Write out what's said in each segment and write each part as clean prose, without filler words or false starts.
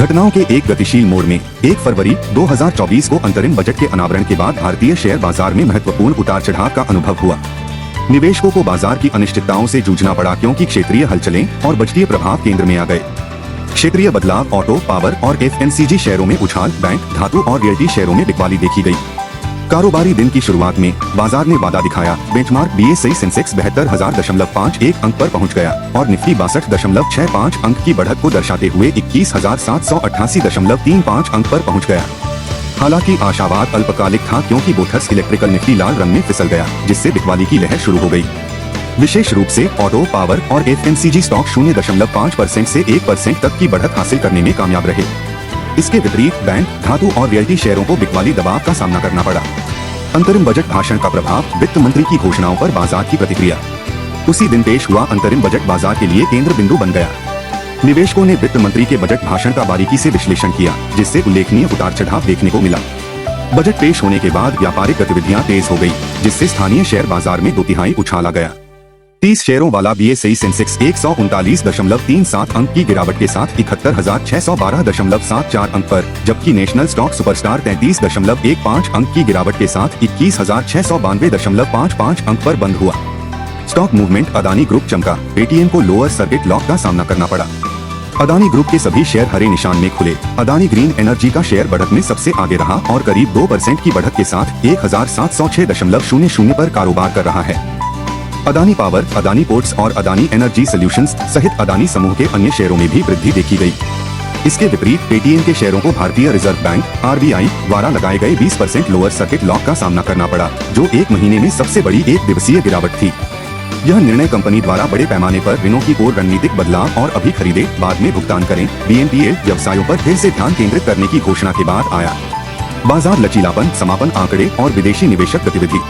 घटनाओं के एक गतिशील मोड़ में 1 फरवरी 2024 को अंतरिम बजट के अनावरण के बाद भारतीय शेयर बाजार में महत्वपूर्ण उतार चढ़ाव का अनुभव हुआ। निवेशकों को बाजार की अनिश्चितताओं से जूझना पड़ा क्योंकि क्षेत्रीय हलचलें और बजटीय प्रभाव केंद्र में आ गए। क्षेत्रीय बदलाव ऑटो, पावर और FMCG शेयरों में उछाल, बैंक, धातु और रियल्टी शेयरों में बिकवाली देखी गई। कारोबारी दिन की शुरुआत में बाजार ने वादा दिखाया। बेंचमार्क BSE सेंसेक्स 72,551 अंक पर पहुंच गया और निफ्टी 62.65 अंक की बढ़त को दर्शाते हुए 21,788.35 अंक पर पहुंच गया। हालांकि आशावाद अल्पकालिक था क्योंकि बोथर्स इलेक्ट्रिकल निफ्टी लाल रंग में फिसल गया, जिससे बिकवाली की लहर शुरू हो गई। विशेष रूप से ऑटो, पावर और FMCG स्टॉक 0.5% से 1% तक की बढ़त हासिल करने में कामयाब रहे। इसके विपरीत बैंक, धातु और रियल्टी शेयरों को बिकवाली दबाव का सामना करना पड़ा। अंतरिम बजट भाषण का प्रभाव, वित्त मंत्री की घोषणाओं पर बाजार की प्रतिक्रिया। उसी दिन पेश हुआ अंतरिम बजट बाजार के लिए केंद्र बिंदु बन गया। निवेशकों ने वित्त मंत्री के बजट भाषण का बारीकी से विश्लेषण किया, जिससे उल्लेखनीय उतार चढ़ाव देखने को मिला। बजट पेश होने के बाद व्यापारिक गतिविधियां तेज हो गई, जिससे स्थानीय शेयर बाजार में 2/3 उछाल आ गया। 30 शेयरों वाला BSE सेंसेक्स 139.37 अंक की गिरावट के साथ 71,612.74 अंक पर, जबकि नेशनल स्टॉक सुपरस्टार 33.15 अंक की गिरावट के साथ 21,692.55 अंक पर बंद हुआ। स्टॉक मूवमेंट अदानी ग्रुप चमका, पेटीएम को लोअर सर्किट लॉक का सामना करना पड़ा। अदानी ग्रुप के सभी शेयर हरे निशान में खुले। अदानी ग्रीन एनर्जी का शेयर बढ़त में सबसे आगे रहा और करीब 2% की बढ़त के साथ 1,706.00 पर कारोबार कर रहा है। अदानी पावर, अदानी पोर्ट्स और अदानी एनर्जी सॉल्यूशंस सहित अदानी समूह के अन्य शेयरों में भी वृद्धि देखी गई। इसके विपरीत पेटीएम के शेयरों को भारतीय रिजर्व बैंक RBI द्वारा लगाए गए 20% लोअर सर्किट लॉक का सामना करना पड़ा, जो एक महीने में सबसे बड़ी एक दिवसीय गिरावट थी। यह निर्णय कंपनी द्वारा बड़े पैमाने पर ऋणों की ओर रणनीतिक बदलाव और अभी खरीदे बाद में भुगतान करें BNPL व्यवसायों पर फिर से ध्यान केंद्रित करने की घोषणा के बाद आया। बाजार लचीलापन, समापन आंकड़े और विदेशी निवेशक गतिविधि।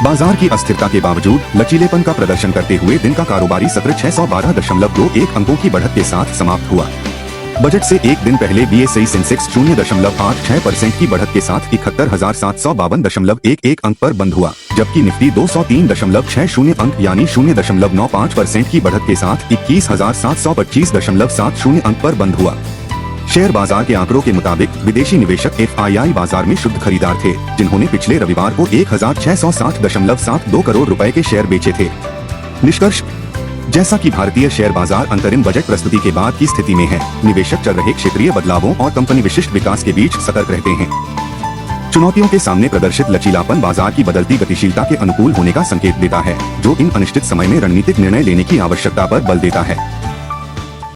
बाजार की अस्थिरता के बावजूद लचीलेपन का प्रदर्शन करते हुए दिन का कारोबारी सत्र 612.21 अंकों की बढ़त के साथ समाप्त हुआ। बजट से एक दिन पहले BSE सेंसेक्स 0.86% की बढ़त के साथ 71,752.11 अंक पर बंद हुआ, जबकि निफ्टी 203.60 अंक यानी 0.95% की बढ़त के साथ 21,725.70 अंक पर बंद हुआ। शेयर बाजार के आंकड़ों के मुताबिक विदेशी निवेशक FII बाजार में शुद्ध खरीदार थे, जिन्होंने पिछले रविवार को 1,660.72 करोड़ रुपए के शेयर बेचे थे। निष्कर्ष, जैसा कि भारतीय शेयर बाजार अंतरिम बजट प्रस्तुति के बाद की स्थिति में है, निवेशक चल रहे क्षेत्रीय बदलावों और कंपनी विशिष्ट विकास के बीच सतर्क रहते हैं। चुनौतियों के सामने प्रदर्शित लचीलापन बाजार की बदलती गतिशीलता के अनुकूल होने का संकेत देता है, जो इन अनिश्चित समय में रणनीतिक निर्णय लेने की आवश्यकता पर बल देता है।